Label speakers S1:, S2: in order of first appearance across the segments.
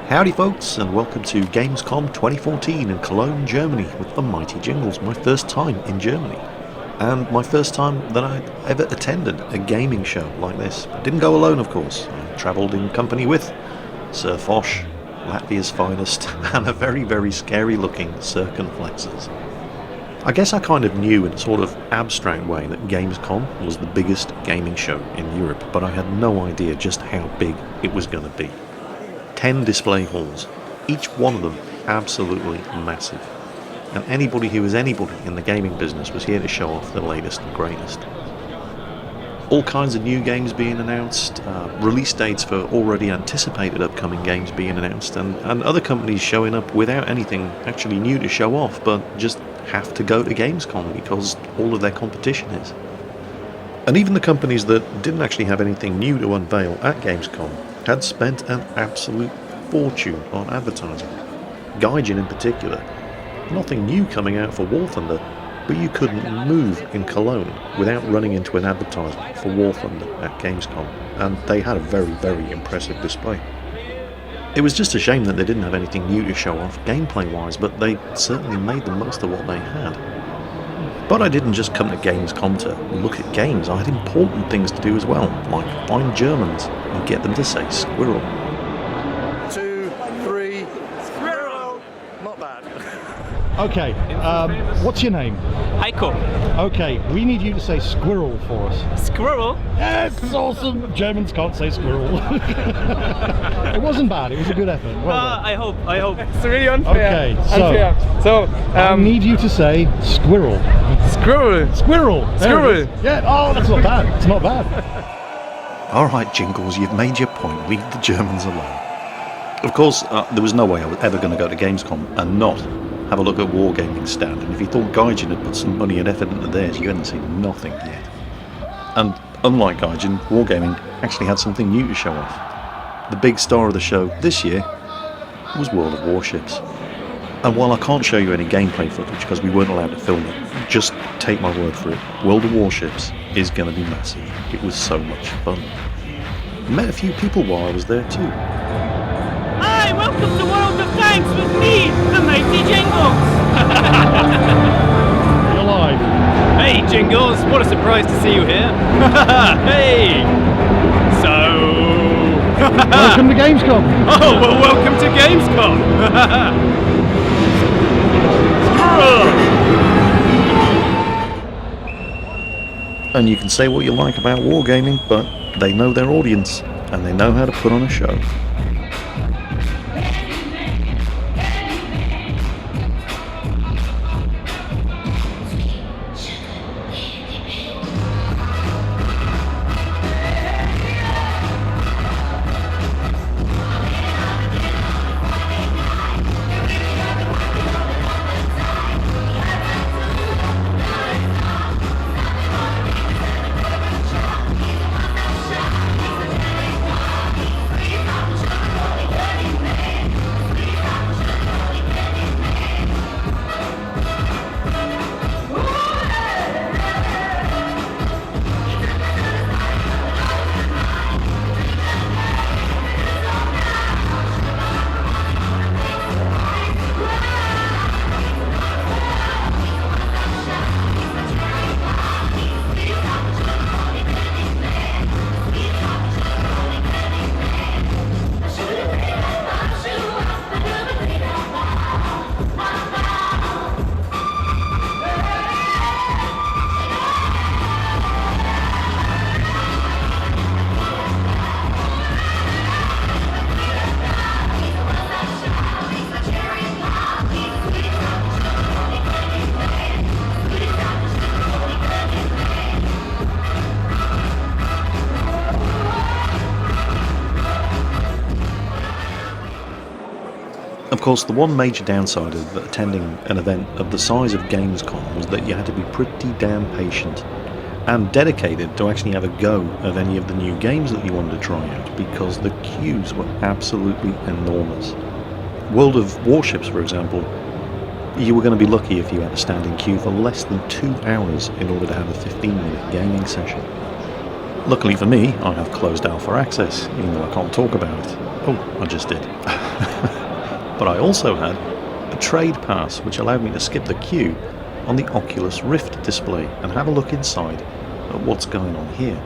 S1: Howdy folks, and welcome to Gamescom 2014 in Cologne, Germany with the mighty Jingles. My first time in Germany, and my first time that I'd ever attended a gaming show like this. I didn't go alone, of course. I travelled in company with Sir Fosh, Latvia's finest, and a very, very scary looking Circumflexes. I guess I kind of knew in a sort of abstract way that Gamescom was the biggest gaming show in Europe, but I had no idea just how big it was going to be. 10 display halls, each one of them absolutely massive. And anybody who was anybody in the gaming business was here to show off the latest and greatest. All kinds of new games being announced, release dates for already anticipated upcoming games being announced, and other companies showing up without anything actually new to show off, but just have to go to Gamescom because all of their competition is. And even the companies that didn't actually have anything new to unveil at Gamescom had spent an absolute fortune on advertising. Gaijin in particular. Nothing new coming out for War Thunder, but you couldn't move in Cologne without running into an advertisement for War Thunder at Gamescom, and they had a very, very impressive display. It was just a shame that they didn't have anything new to show off gameplay-wise, but they certainly made the most of what they had. But I didn't just come to Gamescom to look at games, I had important things to do as well, like find Germans and get them to say squirrel.
S2: 2, 3, squirrel! Not bad.
S3: Okay, what's your name?
S4: Heiko.
S3: Okay, we need you to say squirrel for us.
S4: Squirrel?
S3: Yes, it's awesome! Germans can't say squirrel. It wasn't bad, it was a good effort. Well done.
S4: I hope.
S5: It's really unfair.
S3: Okay, so I need you to say squirrel.
S5: Squirrel.
S3: Squirrel! There it is. Yeah, oh, that's not bad. It's not bad.
S1: Alright Jingles, you've made your point, leave the Germans alone. Of course, there was no way I was ever going to go to Gamescom and not have a look at Wargaming's stand, and if you thought Gaijin had put some money and effort into theirs, you hadn't seen nothing yet. And unlike Gaijin, Wargaming actually had something new to show off. The big star of the show this year was World of Warships. And while I can't show you any gameplay footage because we weren't allowed to film it, just take my word for it, World of Warships is going to be massive. It was so much fun. I met a few people while I was there too.
S4: Hi, welcome to World of Tanks with me, the mighty Jingles.
S3: You're live.
S4: Hey Jingles, what a surprise to see you here. Hey! So...
S3: Welcome to Gamescom.
S4: Oh, well, welcome to Gamescom.
S1: And you can say what you like about Wargaming, but they know their audience, and they know how to put on a show. Of course, the one major downside of attending an event of the size of Gamescom was that you had to be pretty damn patient and dedicated to actually have a go at any of the new games that you wanted to try out, because the queues were absolutely enormous. World of Warships, for example, you were going to be lucky if you had a standing queue for less than 2 hours in order to have a 15-minute gaming session. Luckily for me, I have closed alpha access, even though I can't talk about it. Oh, I just did. But I also had a trade pass, which allowed me to skip the queue on the Oculus Rift display and have a look inside at what's going on here.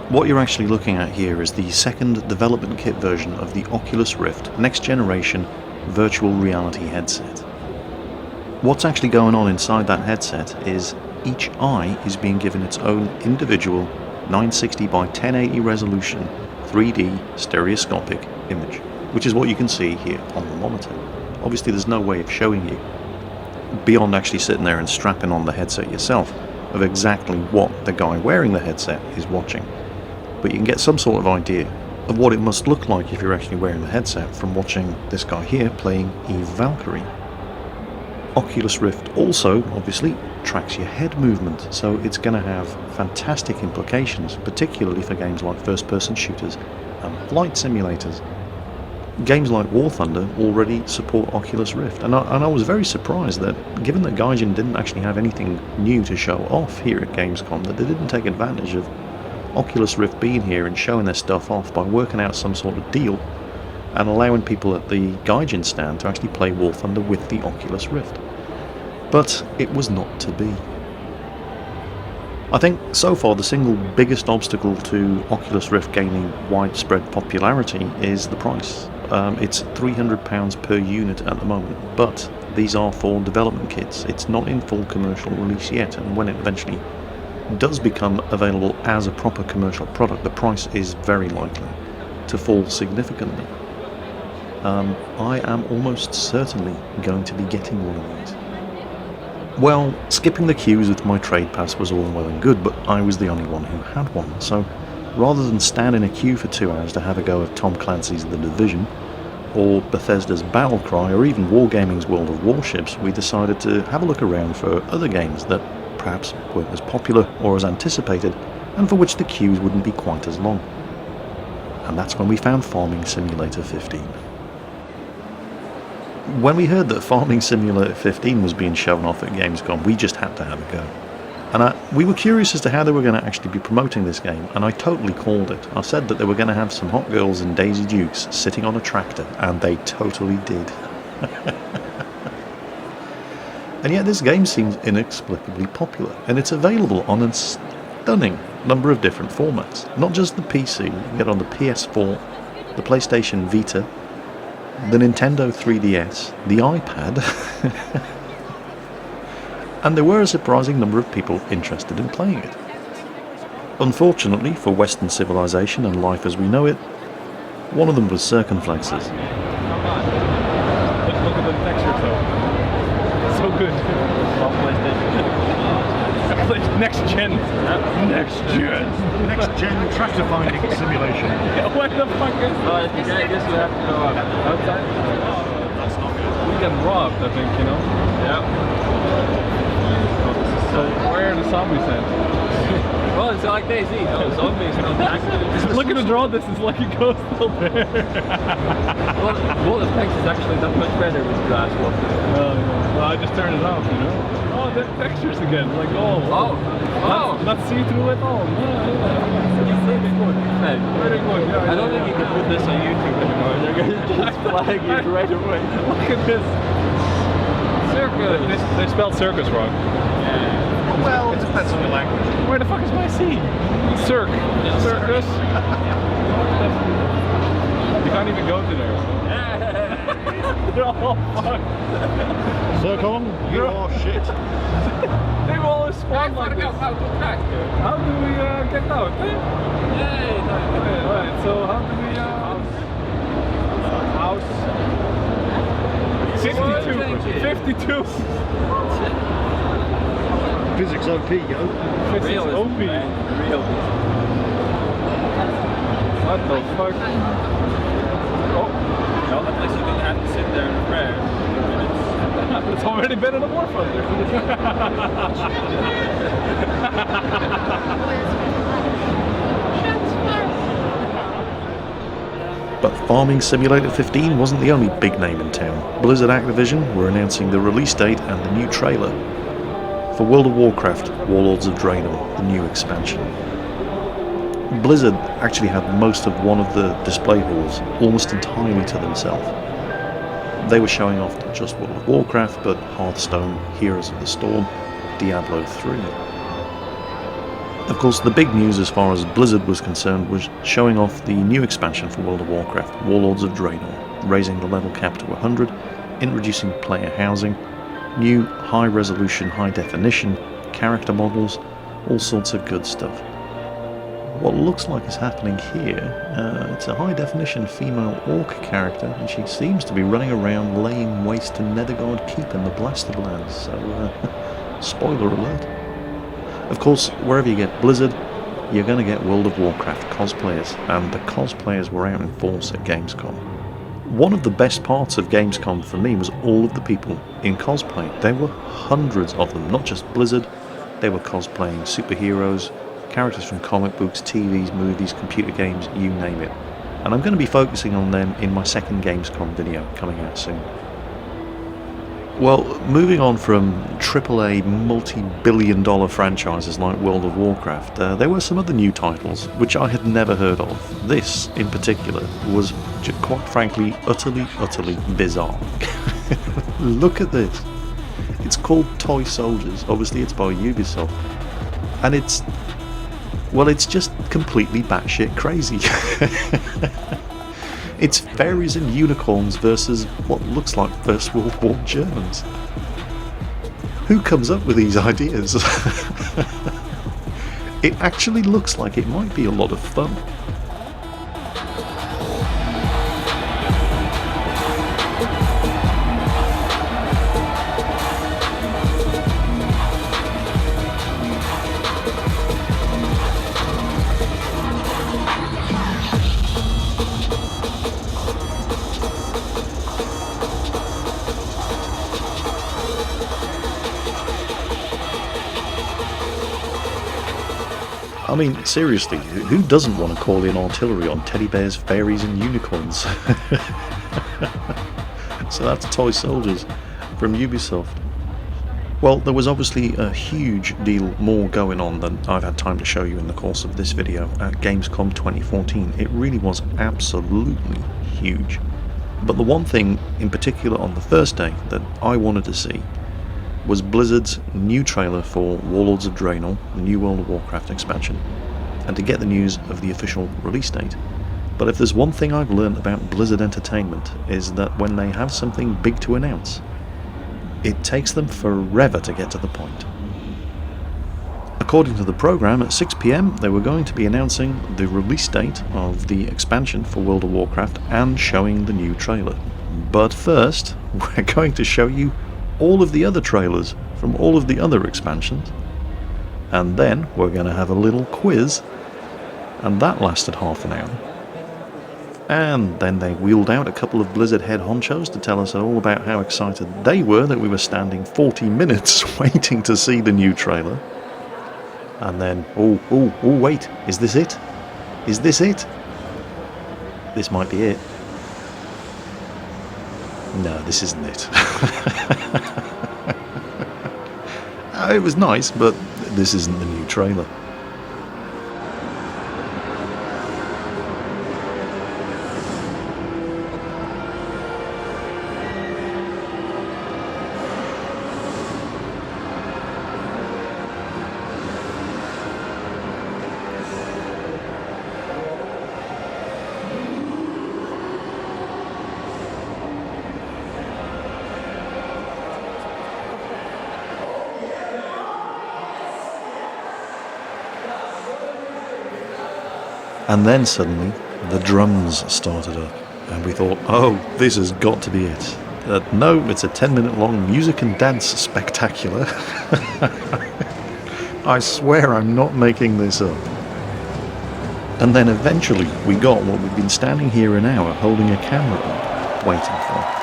S1: What you're actually looking at here is the second development kit version of the Oculus Rift next generation virtual reality headset. What's actually going on inside that headset is each eye is being given its own individual 960 by 1080 resolution 3D stereoscopic image, which is what you can see here on the monitor. Obviously there's no way of showing you, beyond actually sitting there and strapping on the headset yourself, of exactly what the guy wearing the headset is watching. But you can get some sort of idea of what it must look like if you're actually wearing the headset from watching this guy here playing Eve Valkyrie. Oculus Rift also, obviously, tracks your head movement, so it's going to have fantastic implications, particularly for games like first-person shooters and flight simulators. Games like War Thunder already support Oculus Rift, and I was very surprised that, given that Gaijin didn't actually have anything new to show off here at Gamescom, that they didn't take advantage of Oculus Rift being here and showing their stuff off by working out some sort of deal and allowing people at the Gaijin stand to actually play War Thunder with the Oculus Rift. But it was not to be. I think so far the single biggest obstacle to Oculus Rift gaining widespread popularity is the price. It's £300 per unit at the moment, but these are for development kits. It's not in full commercial release yet, and when it eventually does become available as a proper commercial product, the price is very likely to fall significantly. I am almost certainly going to be getting one of these. Well, skipping the queues with my trade pass was all well and good, but I was the only one who had one, so rather than stand in a queue for 2 hours to have a go at Tom Clancy's The Division, or Bethesda's Battlecry, or even Wargaming's World of Warships, we decided to have a look around for other games that perhaps weren't as popular or as anticipated, and for which the queues wouldn't be quite as long. And that's when we found Farming Simulator 15. When we heard that Farming Simulator 15 was being shown off at Gamescom, we just had to have a go. And we were curious as to how they were going to actually be promoting this game, and I totally called it. I said that they were going to have some hot girls in Daisy Dukes sitting on a tractor, and they totally did. And yet this game seems inexplicably popular, and it's available on a stunning number of different formats. Not just the PC, you can get it on the PS4, the PlayStation Vita, the Nintendo 3DS, the iPad, and there were a surprising number of people interested in playing it. Unfortunately for Western civilization and life as we know it, one of them was circumflexes.
S5: Look at the texture though. So good. Next gen. Next gen.
S3: Next gen tractor finding simulation.
S5: What the fuck is that? I guess you have to go outside.
S3: That's not good.
S5: We get robbed, I think, you know? Yeah. So where are the zombies at?
S6: Well, it's like Daisy, no zombies, no tanks.
S5: Look at the draw distance, like it goes still there.
S6: Well, the tanks is actually not much better with glass water.
S5: Well, I just turned it off, you know? Oh, the textures again, like, not see-through at all.
S6: It's really good. Hey,
S5: Very good, yeah.
S6: I don't think you can put this on YouTube anymore. They're going to just flag it right away.
S5: Look at this. Circus. They spelled circus wrong.
S3: Well, it depends on the language.
S5: Where the fuck is my C? Cirque. Circus. You can't even go to there. They're all fucked.
S3: Circon, you are shit.
S5: They all spawn like this.
S6: How to track here.
S5: How do we get out?
S6: Yay!
S5: Alright, so how do we house 52.
S3: Physics OP, yo.
S5: Physics OP.
S6: Real.
S5: What the fuck? Oh,
S6: Well, at least you didn't have to sit there and pray.
S5: it's already better than War Thunder.
S1: But Farming Simulator 15 wasn't the only big name in town. Blizzard Activision were announcing the release date and the new trailer for World of Warcraft: Warlords of Draenor, the new expansion. Blizzard actually had most of one of the display halls almost entirely to themselves. They were showing off not just World of Warcraft, but Hearthstone, Heroes of the Storm, Diablo 3. Of course, the big news as far as Blizzard was concerned was showing off the new expansion for World of Warcraft, Warlords of Draenor, raising the level cap to 100, introducing player housing, new high-resolution, high-definition character models, all sorts of good stuff. What looks like is happening here, it's a high-definition female orc character, and she seems to be running around laying waste to Netherguard Keep in the Blasted Lands, so spoiler alert. Of course, wherever you get Blizzard, you're going to get World of Warcraft cosplayers, and the cosplayers were out in force at Gamescom. One of the best parts of Gamescom for me was all of the people in cosplay. There were hundreds of them, not just Blizzard, they were cosplaying superheroes, characters from comic books, TVs, movies, computer games, you name it. And I'm going to be focusing on them in my second Gamescom video coming out soon. Well, moving on from AAA multi-billion-dollar franchises like World of Warcraft, there were some other new titles which I had never heard of. This, in particular, was, quite frankly, utterly bizarre. Look at this. It's called Toy Soldiers. Obviously, it's by Ubisoft. And it's just completely batshit crazy. It's fairies and unicorns versus what looks like First World War Germans. Who comes up with these ideas? It actually looks like it might be a lot of fun. I mean, seriously, who doesn't want to call in artillery on teddy bears, fairies and unicorns? So that's Toy Soldiers from Ubisoft. Well, there was obviously a huge deal more going on than I've had time to show you in the course of this video at Gamescom 2014. It really was absolutely huge. But the one thing in particular on the first day that I wanted to see was Blizzard's new trailer for Warlords of Draenor, the new World of Warcraft expansion, and to get the news of the official release date. But if there's one thing I've learned about Blizzard Entertainment is that when they have something big to announce, it takes them forever to get to the point. According to the program, at 6 PM they were going to be announcing the release date of the expansion for World of Warcraft and showing the new trailer. But first, we're going to show you all of the other trailers from all of the other expansions, and then we're going to have a little quiz, and that lasted half an hour. And then they wheeled out a couple of Blizzard head honchos to tell us all about how excited they were that we were standing 40 minutes waiting to see the new trailer. And then, oh wait, is this it? Is this it? This might be it. No, this isn't it. It was nice, but this isn't the new trailer. And then suddenly, the drums started up, and we thought, oh, this has got to be it. No, it's a 10-minute long music and dance spectacular. I swear I'm not making this up. And then eventually we got what we've been standing here an hour holding a camera up, waiting for.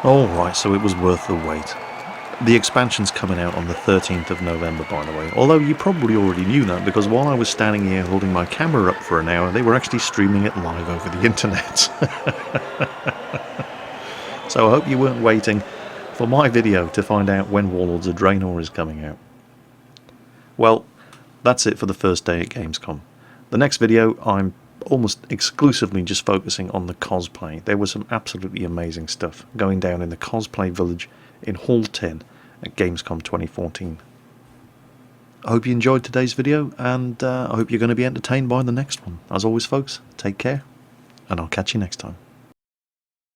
S1: Alright, so it was worth the wait. The expansion's coming out on the 13th of November, by the way, although you probably already knew that because while I was standing here holding my camera up for an hour, they were actually streaming it live over the internet. So I hope you weren't waiting for my video to find out when Warlords of Draenor is coming out. Well, that's it for the first day at Gamescom. The next video I'm almost exclusively just focusing on the cosplay. There was some absolutely amazing stuff going down in the cosplay village in Hall 10 at Gamescom 2014. I hope you enjoyed today's video, and I hope you're going to be entertained by the next one. As always folks, take care, and I'll catch you next time.